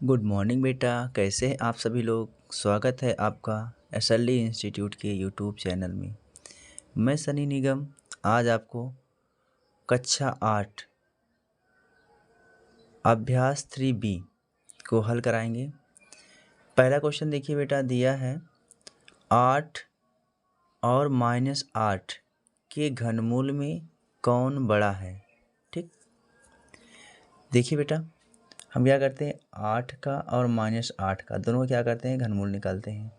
Good morning बेटा। कैसे हैं आप सभी लोग। स्वागत है आपका एसएलडी इंस्टीट्यूट के यूट्यूब चैनल में। मैं सनी निगम आज आपको कक्षा 8 अभ्यास 3B को हल कराएंगे। पहला क्वेश्चन देखिए बेटा, दिया है 8 और -8 के घनमूल में कौन बड़ा है। ठीक, देखिए बेटा, हम क्या करते हैं 8 का और -8 का दोनों क्या करते हैं, घनमूल निकालते हैं।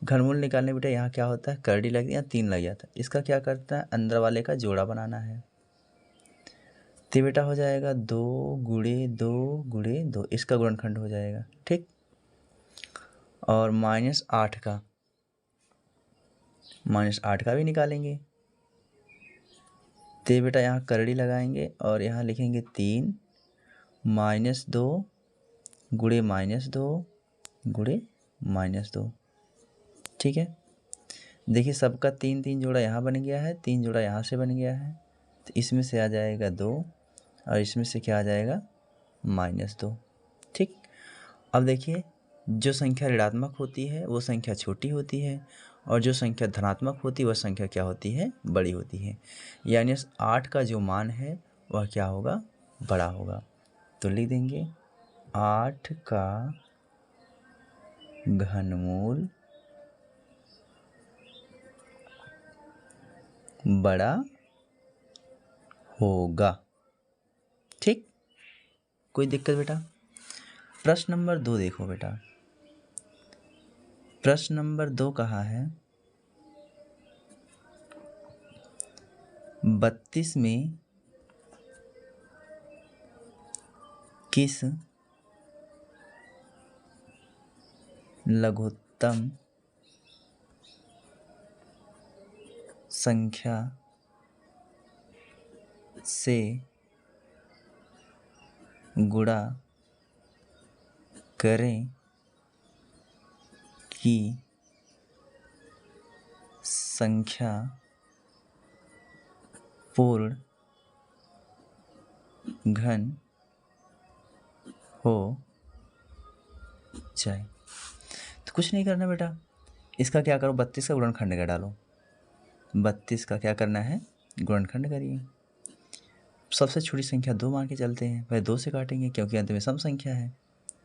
घनमूल निकालने बेटा यहाँ क्या होता है, करड़ी लगती है या 3 लग जाता है। इसका क्या करता है, अंदर वाले का जोड़ा बनाना है। तो बेटा हो जाएगा 2 गुणे 2 गुणे 2, इसका गुणनखंड हो जाएगा। ठीक, और -8 का भी निकालेंगे। तो बेटा यहाँ करड़ी लगाएंगे और यहाँ लिखेंगे 3 -2 गुणे -2 गुणे -2। ठीक है, देखिए सबका 3 जोड़ा यहाँ बन गया है, 3 जोड़ा यहाँ से बन गया है। तो इसमें से आ जाएगा 2 और इसमें से क्या आ जाएगा, -2। ठीक, अब देखिए जो संख्या ऋणात्मक होती है वो संख्या छोटी होती है और जो संख्या धनात्मक होती है वह संख्या क्या होती है, बड़ी होती है। यानी 8 का जो मान है वह क्या होगा, बड़ा होगा। तो लिख देंगे 8 का घनमूल बड़ा होगा। ठीक, कोई दिक्कत बेटा। प्रश्न नंबर 2 देखो बेटा, प्रश्न नंबर 2 कहा है 32 में किस लघुत्तम संख्या से गुणा करें कि संख्या पूर्ण घन हो जाए। तो कुछ नहीं करना बेटा, इसका क्या करो, 32 का गुणनखंड कर डालो। 32 का क्या करना है, गुणनखंड करिए। सबसे छोटी संख्या 2 मान के चलते हैं, पहले 2 से काटेंगे क्योंकि अंत में सम संख्या है।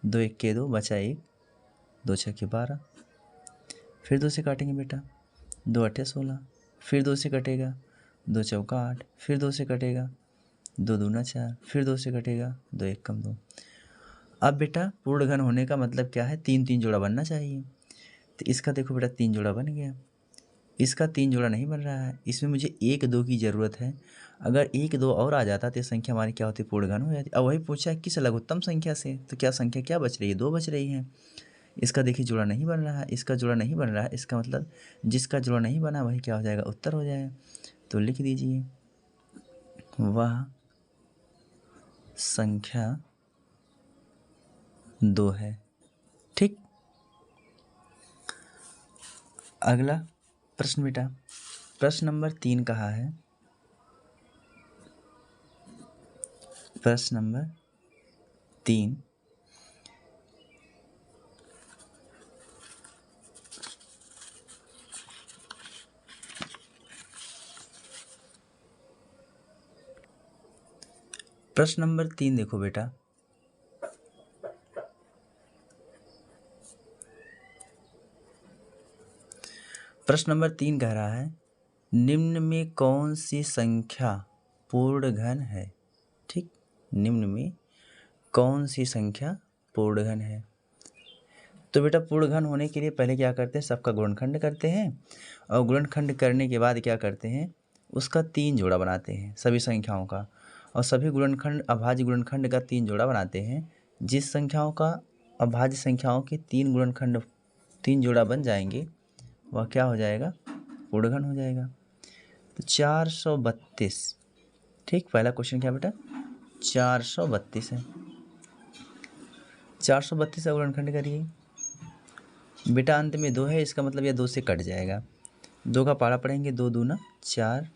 2 1 के 2 बचा 1, 2 6 के 12। फिर 2 से काटेंगे बेटा, 2 8 16, फिर 2 से कटेगा, 2 चौका 8, फिर 2 से कटेगा, 2 दूना 4, फिर 2 से कटेगा, 2 1 कम 2। अब बेटा पूर्ण घन होने का मतलब क्या है, 3 जोड़ा बनना चाहिए। तो इसका देखो बेटा 3 जोड़ा बन गया, इसका 3 जोड़ा नहीं बन रहा है, इसमें मुझे 1 2 की ज़रूरत है। अगर 1 2 और आ जाता तो संख्या हमारी क्या होती, पूर्ण घन हो जाती। अब वही पूछा है किस लघुत्तम संख्या से, तो क्या संख्या क्या बच रही है, 2 बच रही है। इसका देखिए जोड़ा नहीं बन रहा है, इसका जोड़ा नहीं बन रहा है, इसका मतलब जिसका जोड़ा नहीं बना वही क्या हो जाएगा, उत्तर हो जाएगा। तो लिख दीजिए वह संख्या 2 है। ठीक, अगला प्रश्न बेटा, प्रश्न नंबर 3 कहा है, प्रश्न नंबर 3 प्रश्न नंबर 3 देखो बेटा, प्रश्न नंबर 3 कह रहा है निम्न में कौन सी संख्या पूर्ण घन है। ठीक, निम्न में कौन सी संख्या पूर्ण घन है। तो बेटा पूर्ण घन होने के लिए पहले क्या करते हैं, सबका गुणनखंड करते हैं और गुणनखंड करने के बाद क्या करते हैं, उसका 3 जोड़ा बनाते हैं सभी संख्याओं का। और सभी गुणनखंड अभाज्य गुणनखंड का 3 जोड़ा बनाते हैं। जिस संख्याओं का अभाज्य संख्याओं के 3 गुणनखंड 3 जोड़ा बन जाएंगे वह क्या हो जाएगा, पूर्ण घन हो जाएगा। तो 432। ठीक, पहला क्वेश्चन क्या बेटा, 432 है। 432 का गुणनखंड करिए बेटा, अंत में 2 है, इसका मतलब यह 2 से कट जाएगा। 2 का पारा पढ़ेंगे, 2 दूना 4,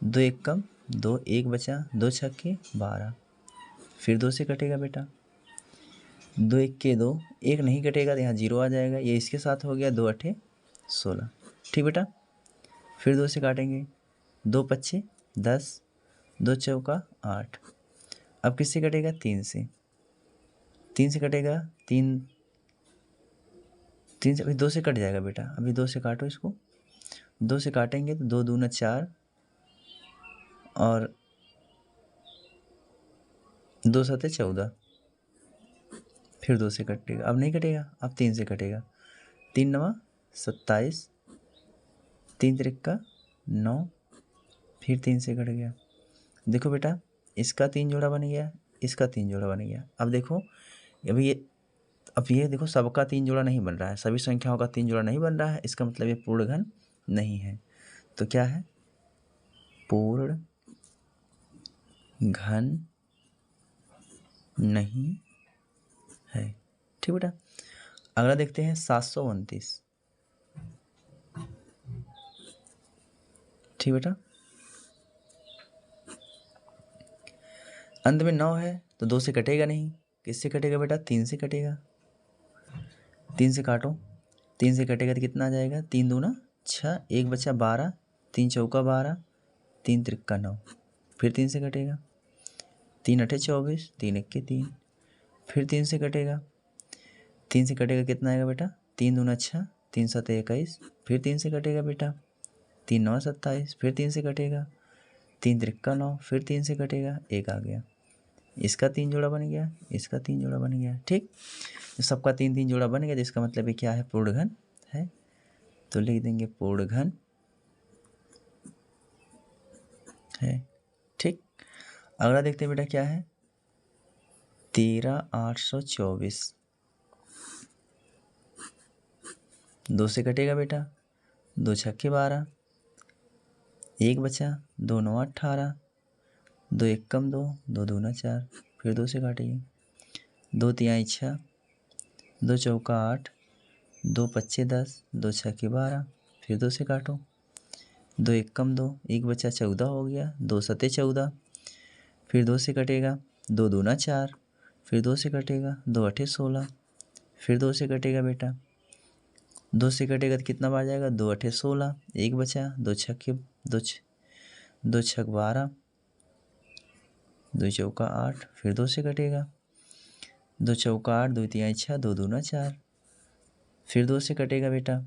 2 1 कम 2, 1 बचा, 2 छक्के 12, फिर 2 से कटेगा बेटा। दो एक के दो, एक नहीं कटेगा तो यहाँ जीरो आ जाएगा, ये इसके साथ हो गया, 2 अठे 16। ठीक बेटा, फिर 2 से काटेंगे, 2 पच्चे 10, 2 चौका 8। अब किससे कटेगा? 3 से। 3 से कटेगा, 3 से, अभी 2 से कट जाएगा बेटा, अभी 2 से काटो इसको। 2 से काटेंगे तो 2 दूना 4 और 2 सते 14। फिर 2 से कटेगा, अब नहीं कटेगा, अब 3 से कटेगा। 3 नवा 27, 3 त्रिक्का 9, फिर 3 से कट गया। देखो बेटा, इसका 3 जोड़ा बन गया, इसका 3 जोड़ा बन गया। अब देखो, अब ये देखो, सबका 3 जोड़ा नहीं बन रहा है, सभी संख्याओं का 3 जोड़ा नहीं बन रहा है, इसका मतलब ये पूर्ण घन नहीं है। तो क्या है? पूर्ण घन नहीं है। ठीक बेटा, अगला देखते हैं 729। ठीक बेटा, अंत में 9 है तो 2 से कटेगा नहीं, किससे कटेगा बेटा? 3 से कटेगा। 3 से काटो, 3 से कटेगा तो कितना आ जाएगा? 3 दूना 6, 1 बचा 12, 3 चौका 12, 3 त्रिक्का 9, फिर 3 से कटेगा। 3 अठे 24, 3 इक्के 3, फिर 3 से कटेगा। 3 से कटेगा कितना आएगा बेटा? 3 दूना 6, 3 सते 21, फिर 3 से कटेगा बेटा। 3 9 27, फिर 3 से कटेगा। 3 त्रिक्का 9, फिर 3 से कटेगा, 1 आ गया। इसका 3 जोड़ा बन गया, इसका 3 जोड़ा बन गया। ठीक, तो सबका 3 3 जोड़ा बन गया, तो इसका मतलब ये क्या है? पूर्ण घन है। तो लिख देंगे पूर्ण घन है। ठीक, अगला देखते हैं बेटा क्या है? 13824। 2 से कटेगा बेटा, 2 छक्के 12, 1 बचा, 2 9 18, 2 एक कम 2, 2 दूना 4, फिर 2 से काटिए। 2 तिहाई 6, 2 चौका 8, 2 पच्चे 10, 2 छक्के 12, फिर 2 से काटो। 2 एक कम 2, 1 बचा 14 हो गया, 2 सते 14, फिर 2 से कटेगा। 2 दूना 4, फिर 2 से कटेगा, 2 अठे 16, फिर 2 से कटेगा बेटा। 2 से कटेगा तो कितना बार जाएगा? 2 अठे 16, 1 बचा, 2 छक्के 2 छक 12, 2 चौका 8, फिर 2 से कटेगा। 2 चौका 8, 2 तिहाई 6, 2 दूना 4, फिर 2 से कटेगा बेटा।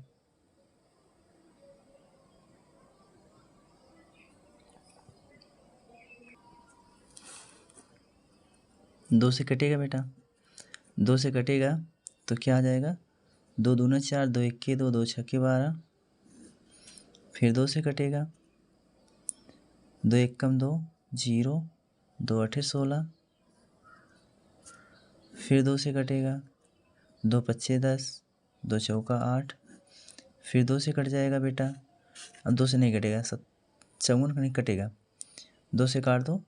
2 से कटेगा बेटा, 2 से कटेगा तो क्या आ जाएगा? 2 दूना 4, 2 इक्के 2, 2 छक्के 12, फिर 2 से कटेगा। 2 एक कम 2, 0, 2 अठे 16, फिर 2 से कटेगा। 2 पच्चे 10, 2 चौका 8, फिर 2 से कट जाएगा बेटा। अब 2 से नहीं कटेगा, 54 नहीं कटेगा, 2 से काट दो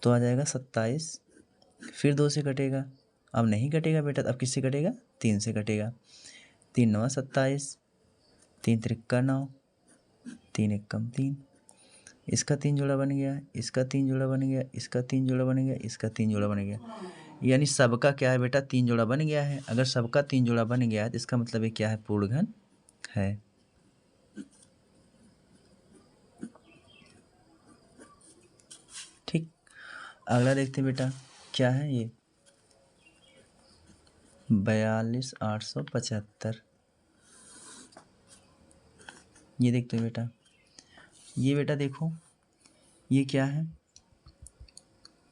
तो आ जाएगा 27, फिर 2 से कटेगा। अब नहीं कटेगा बेटा, अब किससे कटेगा? 3 से कटेगा। 3 9 27, 3 त्रिक्का 9, 3 एक कम 3, इसका 3 जोड़ा बन गया, इसका 3 जोड़ा बन गया, इसका 3 जोड़ा बन गया, इसका 3 जोड़ा बन गया। यानी सबका क्या है बेटा? 3 जोड़ा बन गया है। अगर सबका 3 जोड़ा बन गया है तो इसका मतलब ये क्या है? पूर्ण घन है। ठीक, अगला देखते हैं बेटा क्या है ये? 42875। ये देखते हैं बेटा, ये बेटा देखो, ये क्या है?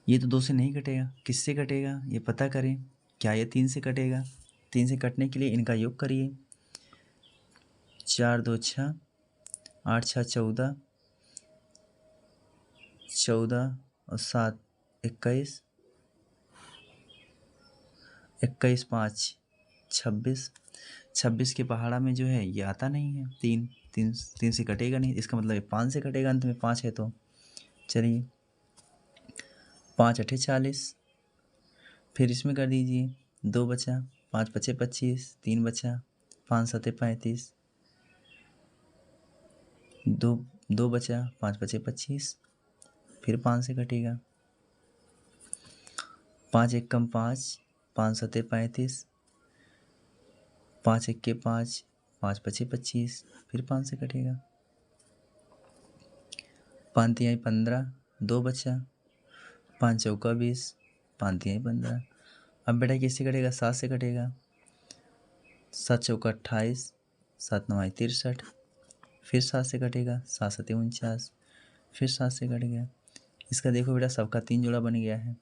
ये तो 2 से नहीं कटेगा, किससे कटेगा ये पता करें। क्या ये 3 से कटेगा? 3 से कटने के लिए इनका योग करिए। 4 2 6, 8 6 14, 14 और 7 21, 21 5 26, 26 के पहाड़ा में जो है ये आता नहीं है, 3 3 3 से कटेगा नहीं, इसका मतलब 5 से कटेगा, अंत में 5 है तो चलिए 5 अठे 40, फिर इसमें कर दीजिए, 2 बचा, 5 पचे 25, 3 बचा, 5 सते 35, 2 बचा, 5 पचे 25, फिर 5 से कटेगा। 5 एक कम 5, 5 सते 35, 5 इक्के 5, 5 पचे 25, फिर 5 से कटेगा, 5 तिहाई 15, 2 बचा, 5 चौका 20, 5 तिहाई 15। अब बेटा किससे कटेगा? 7 से कटेगा, 7 चौका 28, 7 नवाई 63, फिर 7 से कटेगा, 7 सते 49, फिर 7 से कट गया। इसका देखो बेटा सबका 3 जोड़ा बन गया है।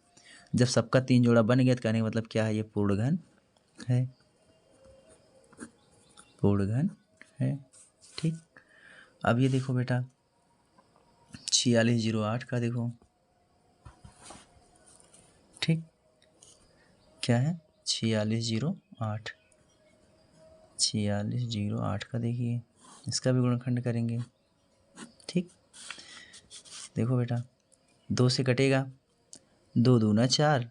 जब सबका 3 जोड़ा बन गया तो कहने का मतलब क्या है? ये पूर्ण घन है, पूर्ण घन है। ठीक, अब ये देखो बेटा 4608 का देखो, ठीक, क्या है? 4608, 4608 का देखिए, इसका भी गुणनखंड करेंगे। ठीक, देखो बेटा 2 से कटेगा, 2 दूना 4,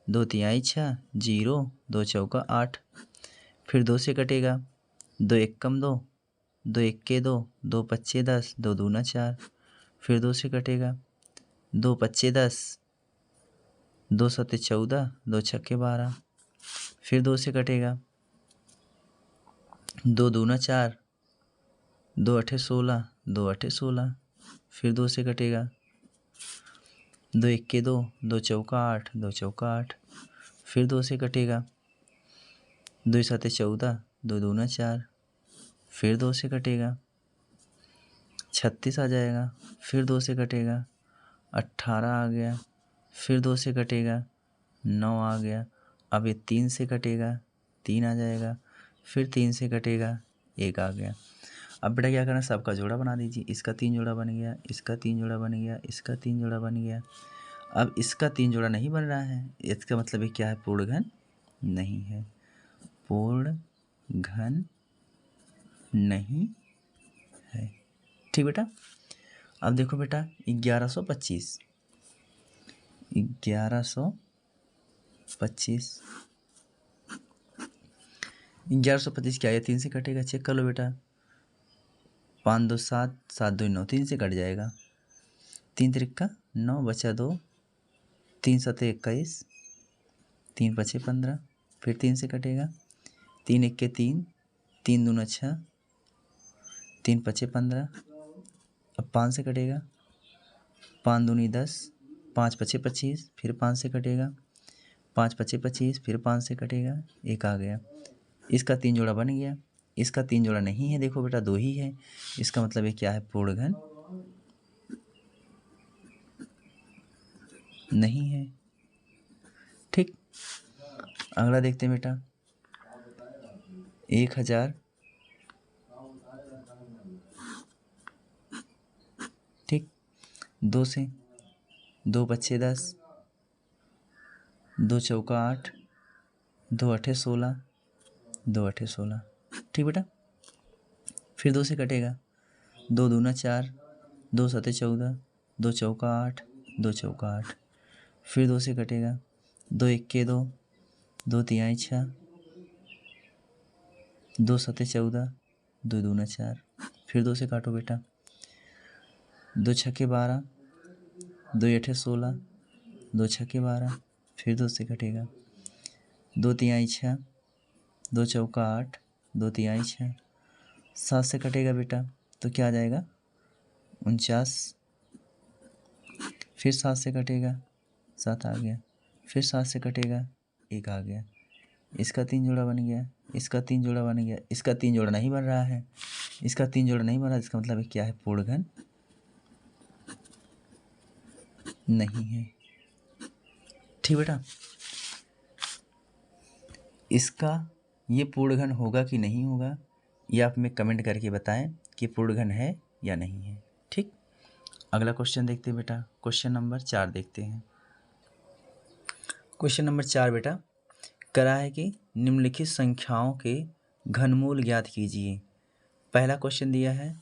2 तिहाई 6, 0, 2 चौका 8, फिर 2 से कटेगा, 2 एकम 2, 2 इक्के 2, 2 पच्चे 10, 2 दूना 4, फिर 2 से कटेगा, 2 पच्चे 10, 2 सते 14, 2 छक्के 12, फिर 2 से कटेगा, 2 दूना 4, 2 अठे 16, 2 अठे 16, फिर 2 से कटेगा, 2 इक्के 2, 2 चौका 8, 2 चौका 8, फिर 2 से कटेगा, 2 सते 14, 2 दूना 4, फिर 2 से कटेगा, 36 आ जाएगा, फिर 2 से कटेगा, 18 आ गया, फिर 2 से कटेगा, 9 आ गया। अब ये 3 से कटेगा, 3 आ जाएगा, फिर 3 से कटेगा, 1 आ गया। अब बेटा क्या करना? सबका जोड़ा बना दीजिए। इसका 3 जोड़ा बन गया, इसका 3 जोड़ा बन गया, इसका 3 जोड़ा बन गया। अब इसका 3 जोड़ा नहीं बन रहा है, इसका मतलब ये क्या है? पूर्ण घन नहीं है, पूर्ण घन नहीं है। ठीक बेटा, अब देखो बेटा 1125, 1125, 1125 क्या है? 3 से कटेगा, चेक कर लो बेटा। 5 2 7, 7 2 9, 3 से कट जाएगा, 3 त्रिक्का 9, बचा 2, 3 सते 21, 3 पचे 15, फिर 3 से कटेगा, 3 इक्के 3, 3 दूना 6, 3 पचे 15, अब 5 से कटेगा, 5 दूनी 10, 5 पचे 25, फिर 5 से कटेगा, 5 पचे 25, फिर 5 से कटेगा, 1 आ गया। इसका 3 जोड़ा बन गया, इसका 3 जोड़ा नहीं है, देखो बेटा 2 ही है, इसका मतलब ये क्या है? पूर्ण घन नहीं है। ठीक, अगला देखते हैं बेटा 1000, ठीक, 2 से, 2 बच्चे 10, 2 चौका 8, 2 अठे 16, 2 अठे 16, ठीक बेटा, फिर 2 से कटेगा, 2 दूना 4, 2 सते 14, 2 चौका 8, 2 चौका 8, फिर 2 से कटेगा, 2 इक्के 2, 2 तिहाई 6, 2 सते 14, 2 दूना 4, फिर 2 से काटो बेटा, 2 छक्के 12, 2 अठे 16, 2 छक्के 12, फिर 2 से कटेगा, 2 तिहाई 6, 2 चौका 8, 2 तिहाई 6, 7 से कटेगा बेटा तो क्या आ जाएगा? 49, फिर 7 से कटेगा, 7 आ गया, फिर 7 से कटेगा, 1 आ गया। इसका 3 जोड़ा बन गया, इसका 3 जोड़ा बन गया, इसका 3 जोड़ा नहीं बन रहा है, इसका 3 जोड़ा नहीं बन रहा, इसका मतलब क्या है? पूर्ण घन नहीं है। ठीक बेटा, इसका ये पूर्ण घन होगा कि नहीं होगा, ये आप हमें कमेंट करके बताएं कि पूर्ण घन है या नहीं है। ठीक, अगला क्वेश्चन देखते हैं बेटा, क्वेश्चन नंबर 4 देखते हैं। क्वेश्चन नंबर 4 बेटा करा है कि निम्नलिखित संख्याओं के घनमूल ज्ञात कीजिए। पहला क्वेश्चन दिया है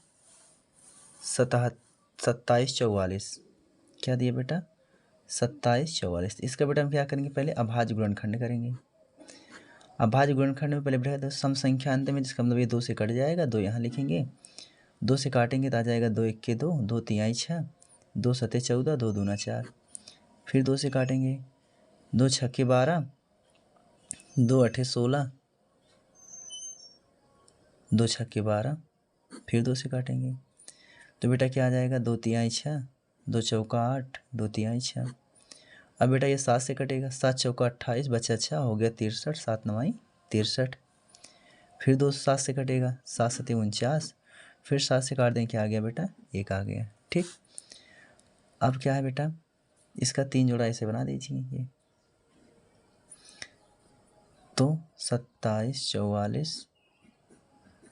2744, क्या दिया बेटा? 2744। इसका बेटा हम क्या करेंगे? पहले अभाज्य गुणनखंड करेंगे। अभाज्य गुणनखंड में पहले बेटा सम संख्या अंत में, जिसका मतलब ये 2 से कट जाएगा, 2 यहाँ लिखेंगे, 2 से काटेंगे तो आ जाएगा 2 इक्के 2, 2 तिहाई 6, 2 सते 14, 2 दूना 4, फिर 2 से काटेंगे, 2 छक्के 12, दो अठे 16, दो छक्के 12, फिर 2 से काटेंगे तो बेटा क्या आ जाएगा, 2 तिहाई 6, 2 चौका 8, 2 तिहाई 6। अब बेटा ये 7 से कटेगा, 7 चौका 28, बचा 6, हो गया 63, 7 9 63। फिर 2 7 से कटेगा, 7 7 49, फिर 7 से काट दें, क्या आ गया बेटा, 1 आ गया। ठीक, अब क्या है बेटा, इसका 3 जोड़ा ऐसे बना दीजिए ये, तो 27 44,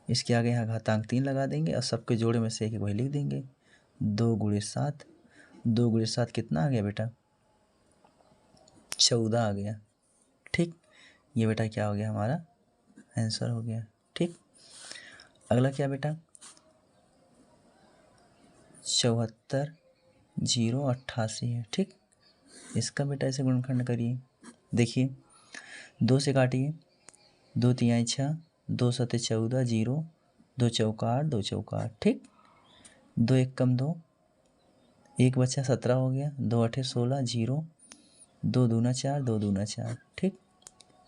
इसके आगे यहाँ घातांक 3 लगा देंगे और सबके जोड़े में से एक वही लिख देंगे, 2 गुणे 7, 2 गुणे 7 कितना आ गया बेटा, 14 आ गया। ठीक, ये बेटा क्या हो गया, हमारा आंसर हो गया। ठीक, अगला क्या बेटा, 74 0 88 है। ठीक, इसका बेटा ऐसे गुणनखंड करिए, देखिए 2 से काटिए, 2 तिहाई 6, 2 सते 14, 0, 2 चौका 8, 2 चौका 8। ठीक, 2 एक कम 2, 1 बचा 17 हो गया, 2 अठे 16, 0, 2 दूना 4, 2 दूना 4। ठीक,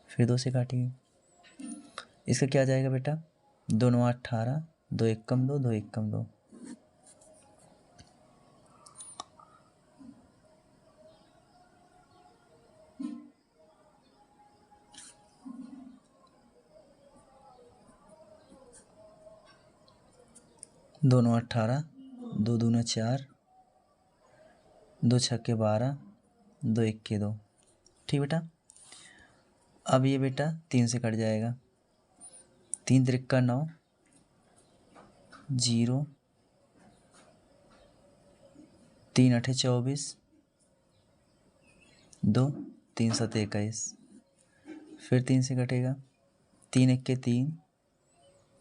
फिर 2 से काटिए, इसका क्या आ जाएगा बेटा, 2 9 18, 2 एक कम 2, 2 एक कम 2, दो 9 18, 2 दूना 4, 2 छक्के 12, 2 इक्के 2। ठीक बेटा, अब ये बेटा 3 से कट जाएगा, 3 त्रिक्का 9, 0, 3 अठे 24, 2, 3 सते 21, फिर 3 से कटेगा, 3 इक्के 3,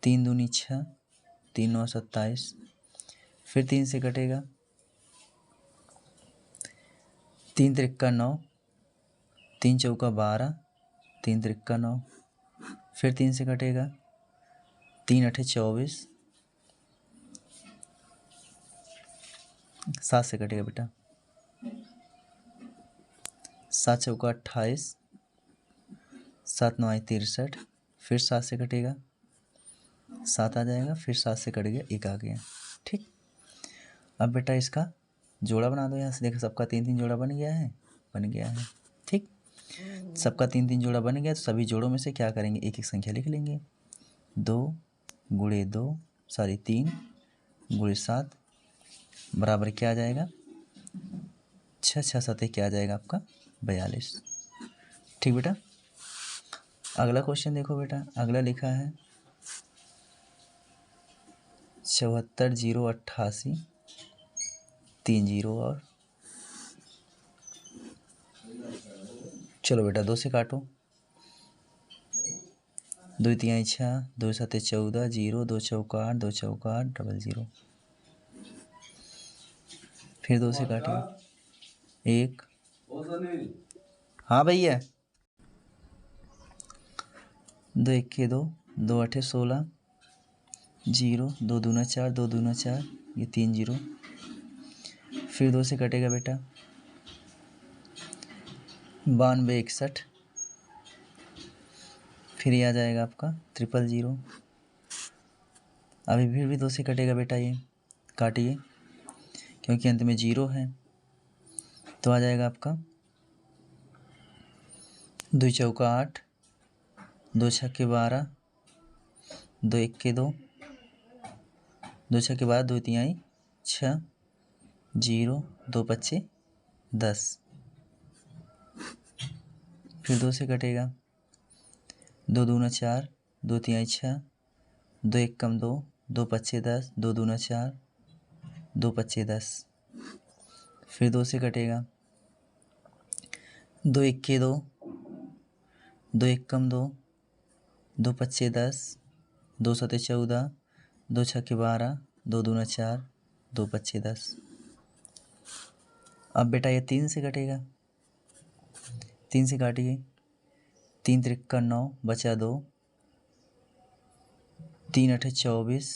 3 दूनी 6, 3 9 27, फिर 3 से कटेगा, 3 त्रिक्का 9, 3 चौका 12, 3 त्रिक्का 9, फिर 3 से कटेगा, 3 अठे 24, 7 से कटेगा बेटा, 7 चौका 28, 7 9 63, फिर 7 से कटेगा, 7 आ जाएगा, फिर 7 से कट गया, 1 आ गया। ठीक, अब बेटा इसका जोड़ा बना दो, यहाँ से देखो सबका 3 3 जोड़ा बन गया है, बन गया है। ठीक, सबका 3 3 जोड़ा बन गया, तो सभी जोड़ों में से क्या करेंगे, एक एक संख्या लिख लेंगे, 2 गुणे 2 सॉरी 3 गुणे 7 बराबर क्या आ जाएगा, 6 6 7 क्या आ जाएगा आपका, 42। ठीक बेटा, अगला क्वेश्चन देखो बेटा, अगला लिखा है 74 0 88, 3 0 और, चलो बेटा 2 से काटो, 2 तिहाई 6, 2 सते 14, 0, 2 चौका 8, 2 चौका 8, डबल 0, फिर 2 से काटिए, 1, हाँ भैया, 2 इक्के 2, 2 अठे 16, 0, 2 दूना 4, 2 दूना 4, ये 3 0, फिर 2 से कटेगा बेटा, 92 61, फिर ये आ जाएगा आपका 000, अभी फिर भी 2 से कटेगा बेटा, ये काटिए क्योंकि अंत में 0 है, तो आ जाएगा आपका 2 चौका 8, 2 छक्के 12, 2 इक्के 2, 2 छक्के 12, 2 तिहाई 6, 0, 2 पच्चे 10, फिर 2 से कटेगा, 2 दूना 4, 2 तिहाई 6, 2 एक कम 2, 2 पच्चे 10, 2 दूना 4, 2 पच्चे 10, फिर 2 से कटेगा, 2 इक्के 2, 2 एक कम 2, 2 पच्चे 10, 2 सते 14, 2 छक्के 12, 2 दूना 4, 2 पच्चे 10। अब बेटा ये 3 से कटेगा, 3 से काटिए, 3 त्रिक्का 9, बचा 2, 3 अठे 24,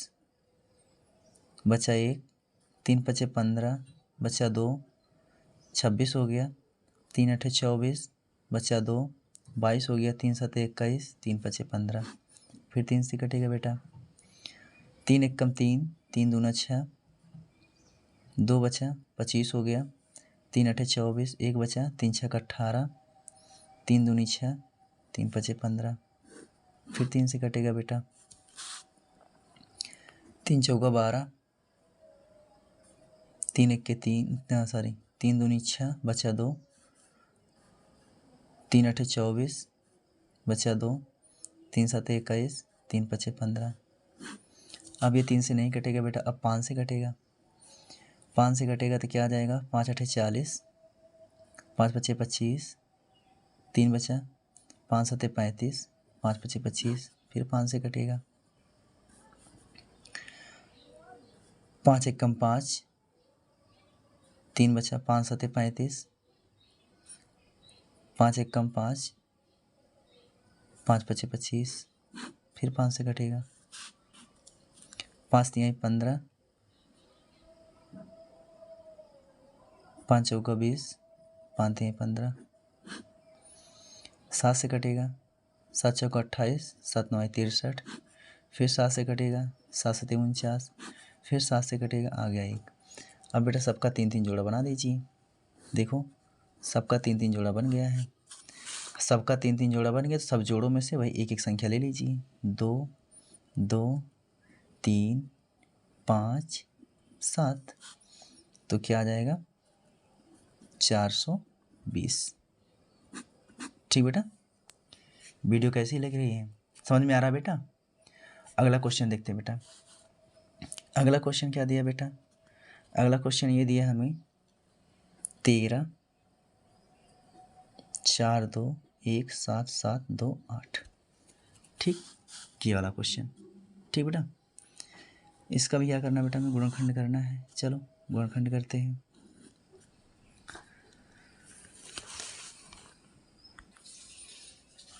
बचा 1, 3 पचे 15, बचा 2, 26 हो गया, 3 अठे 24, बचा 2, 22 हो गया, 3 7 21, 3 5 15, फिर 3 से कटेगा बेटा, 3 एकम 3, 3 दूना 6, 2 बचा, 25 हो गया, 3 8 24, 1 बचा, 3 6 18, 3 दूनी 6, 3 5 15, फिर 3 से कटेगा बेटा, 3 चौका 12, 3 एक के 3, सॉरी 3 दूनी 6, बचा 2, 3 8 24, बचा 2, 3 7 21, 3 5 15। अब ये 3 से नहीं कटेगा बेटा, अब 5 से कटेगा। 5 से कटेगा तो क्या आ जाएगा, 5 8 40, 5 5 25, 3 बचा, 5 7 35, 5 5 25, फिर 5 से कटेगा, 5 एकम 5, 3 बचा, 5 7 35, 5 एकम 5, 5 5 25, फिर 5 से कटेगा, 5 3 15, 5 चौका 20, 5 3 15, 7 से कटेगा, 7 चौका 28, 7 9 63, फिर 7 से कटेगा, 7 7 49, फिर 7 से कटेगा, आ गया 1। अब बेटा सबका 3 3 जोड़ा बना दीजिए। देखो सबका 3 3 जोड़ा बन गया है। सबका 3 3 जोड़ा बन गया तो सब जोड़ों में से भाई एक एक संख्या ले लीजिए, 2 2 3 5 7, तो क्या आ जाएगा, 420। ठीक बेटा, वीडियो कैसी लग रही है, समझ में आ रहा बेटा। अगला क्वेश्चन देखते हैं बेटा। अगला क्वेश्चन क्या दिया बेटा, अगला क्वेश्चन ये दिया हमें 13 4 2 1 7 7 2 8। ठीक, ये वाला क्वेश्चन। ठीक बेटा, इसका भी क्या करना बेटा, हमें गुणनखंड करना है। चलो गुणनखंड करते हैं।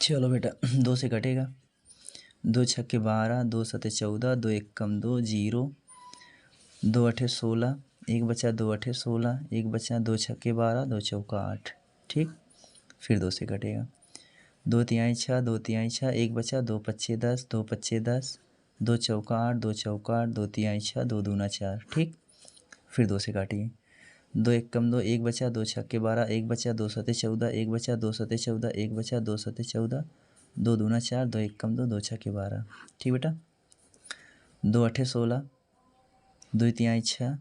चलो बेटा 2 से कटेगा, 2 छक्के 12, 2 सते 14, 2 एकम 2, 0, 2 अठे 16, 1 बचा, 2 अठे 16, 1 बचा, 2 छक्के 12, 2 चौका 8। ठीक, फिर 2 से कटेगा, 2 तिहाई 6, 2 तिहाई 6, 1 बचा, 2 पच्चे 10, 2 पच्चे 10, 2 चौका 8, 2 चौका 8, 2 तिहाई 6, 2 दूना 4। ठीक, फिर 2 से काटिए, 2 एकम 2, 1 बचा, 2 छक्के 12, 1 बचा, 2 सते 14, 1 बचा, 2 सते 14, 1 बचा, 2 सते 14, 2 दूना 4, 2 एकम 2, 2 छक्के 12। ठीक बेटा, 2 अठे 16, 2 तिहाई 6,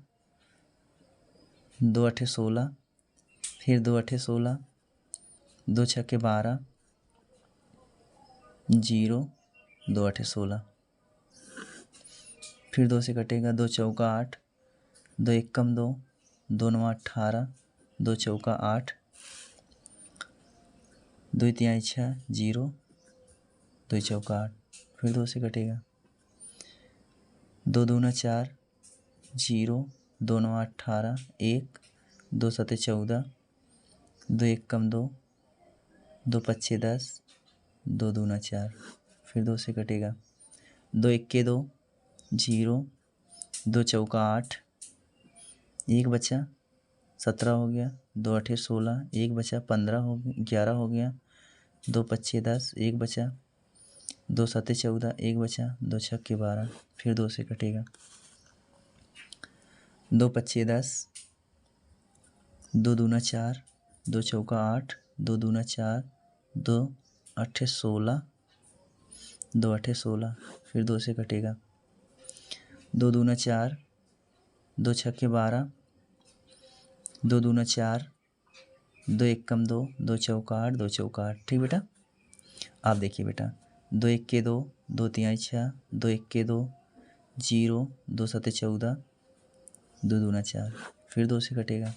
2 अठे 16, फिर 2 अठे 16, 2 छक्के 12, 0, 2 अठे 16, फिर 2 से कटेगा, 2 चौका 8, 2 एकम 2, 2 नवा 18, 2 चौका 8, 2 तिहाई 6, 0, 2 चौका 8, फिर 2 से कटेगा, 2 दूना 4, 0, 2 नवा 18, 1, 2 सते 14, 2 एकम 2, 2 पच्चे 10, 2 दूना 4, फिर 2 से कटेगा, 2 इक्के 2, 0, 2 चौका 8, 1 बचा, 17 हो गया, 2 अठे 16, 1 बचा, 15 हो गया, 11 हो गया, 2 पच्चे 10, 1 बचा, 2 सते 14, 1 बचा, 2 छक्के 12, फिर 2 से कटेगा, 2 पच्चे 10, 2 दूना 4, 2 चौका 8, 2 दूना 4, 2 अठे 16, 2 अठे 16, फिर 2 से कटेगा, 2 दूना 4, 2 छक्के 12, 2 दूना 4, 2 एकम 2, 2 चौका 8, 2 चौका 8। ठीक बेटा, आप देखिए बेटा, 2 इक्के 2, 2 तिहाई 6, 2 इक्के 2, 0, 2 सते 14, 2 दूना 4, फिर 2 से कटेगा,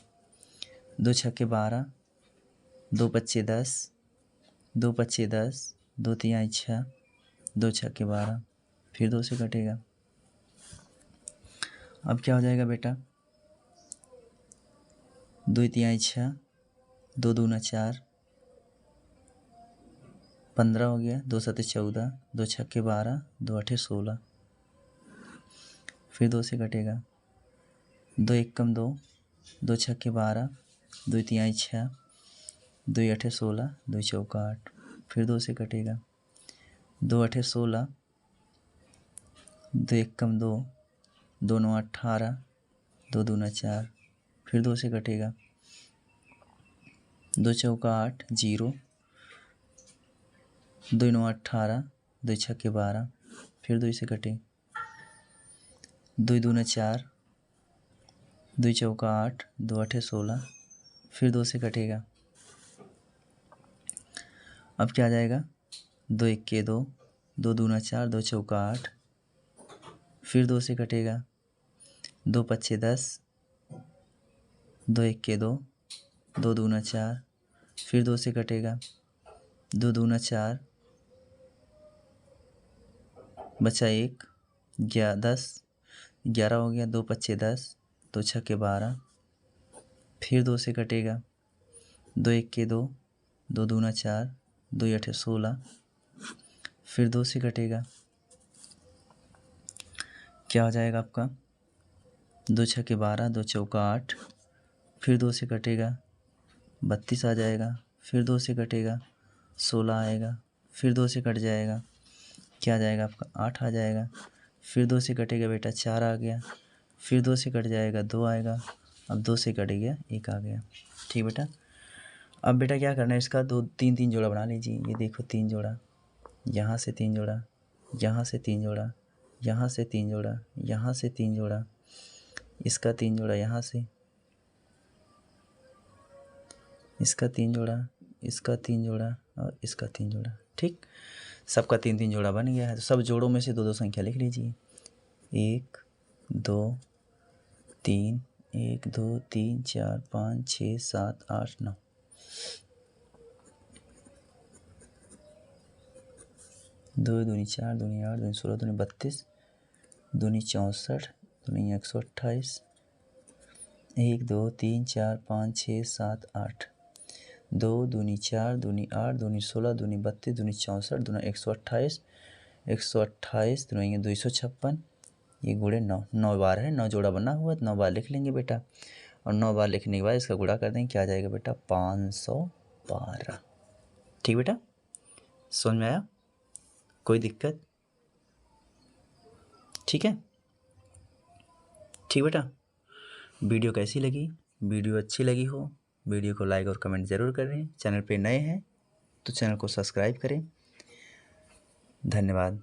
2 छक्के 12, 2 पच्चे 10, 2 पच्चे 10, 2 तिहाई 6, 2 छक्के 12, फिर 2 से कटेगा। अब क्या हो जाएगा बेटा, 2 तिहाई 6, 2 दूना 4, 15 हो गया, 2 सते 14, 2 छक्के 12, 2 अठे 16, फिर 2 से कटेगा, 2 एकम 2, 2 छक्के 12, 2 तिहाई 6, 2 अठे 16, 2 चौका 8, फिर 2 से कटेगा, 2 अठे 16, 2 एक कम 2, 2 9 18, 2 दूना 4, फिर 2 से कटेगा, 2 चौका 8, 0, 2 9 18, 2 छक्के 12, फिर 2 से कटे, 2 दूना 4, 2 चौका 8, 2 अठे 16, फिर 2 से कटेगा। अब क्या आ जाएगा, 2 इक्के 2, 2 दूना 4, 2 चौका 8, फिर 2 से कटेगा, 2 पच्चे 10, 2 इक्के 2, 2 दूना 4, फिर 2 से कटेगा, 2 दूना 4, बचा 1, 10, 11 हो गया, 2 पच्चे 10, 2 छक्के 12, फिर 2 से कटेगा, 2 इक्के 2, 2 दूना 4, 2 अठे 16, फिर 2 से कटेगा, क्या हो जाएगा आपका, 2 छक्के 12, 2 चौका 8, फिर 2 से कटेगा, 32 आ जाएगा, फिर 2 से कटेगा, 16 आएगा, फिर 2 से कट जाएगा, क्या आ जाएगा आपका, 8 आ जाएगा, फिर 2 से कटेगा बेटा 4 आ गया, फिर 2 से कट जाएगा 2 आएगा, अब 2 से कट गया 1 आ गया। ठीक बेटा। अब बेटा क्या करना है, इसका 2 3 3 जोड़ा बना लीजिए। ये देखो 3 जोड़ा, यहाँ से 3 जोड़ा, यहाँ से 3 जोड़ा, यहाँ से 3 जोड़ा, यहाँ से 3 जोड़ा, इसका 3 जोड़ा, यहाँ से इसका 3 जोड़ा, इसका 3 जोड़ा और इसका 3 जोड़ा। ठीक, सबका 3 3 जोड़ा बन गया है। तो सब जोड़ों में से 2 2 संख्या लिख लीजिए। 1 2 3, 1 2 3 4 5 6 7 8 9। दो दूनी 4, दूनी 8, दूनी 16, दूनी 32, दूनी 64, दूनी 128, 1 2 3 4 5 6 7 8, 2 दूनी 4, दूनी 8, दूनी 16, दूनी 32, दूनी 64, दूना 128, 128 दूनी 256, ये गुणे 9, 9 बार है, 9 जोड़ा बना हुआ, 9 बार लिख लेंगे बेटा। और 9 बार लिखने के बाद इसका गुणा कर देंगे, क्या आ जाएगा बेटा, 512। ठीक बेटा, समझ में आया, कोई दिक्कत? ठीक है, ठीक बेटा। वीडियो कैसी लगी? वीडियो अच्छी लगी हो, वीडियो को लाइक और कमेंट ज़रूर करें। चैनल पे नए हैं तो चैनल को सब्सक्राइब करें। धन्यवाद।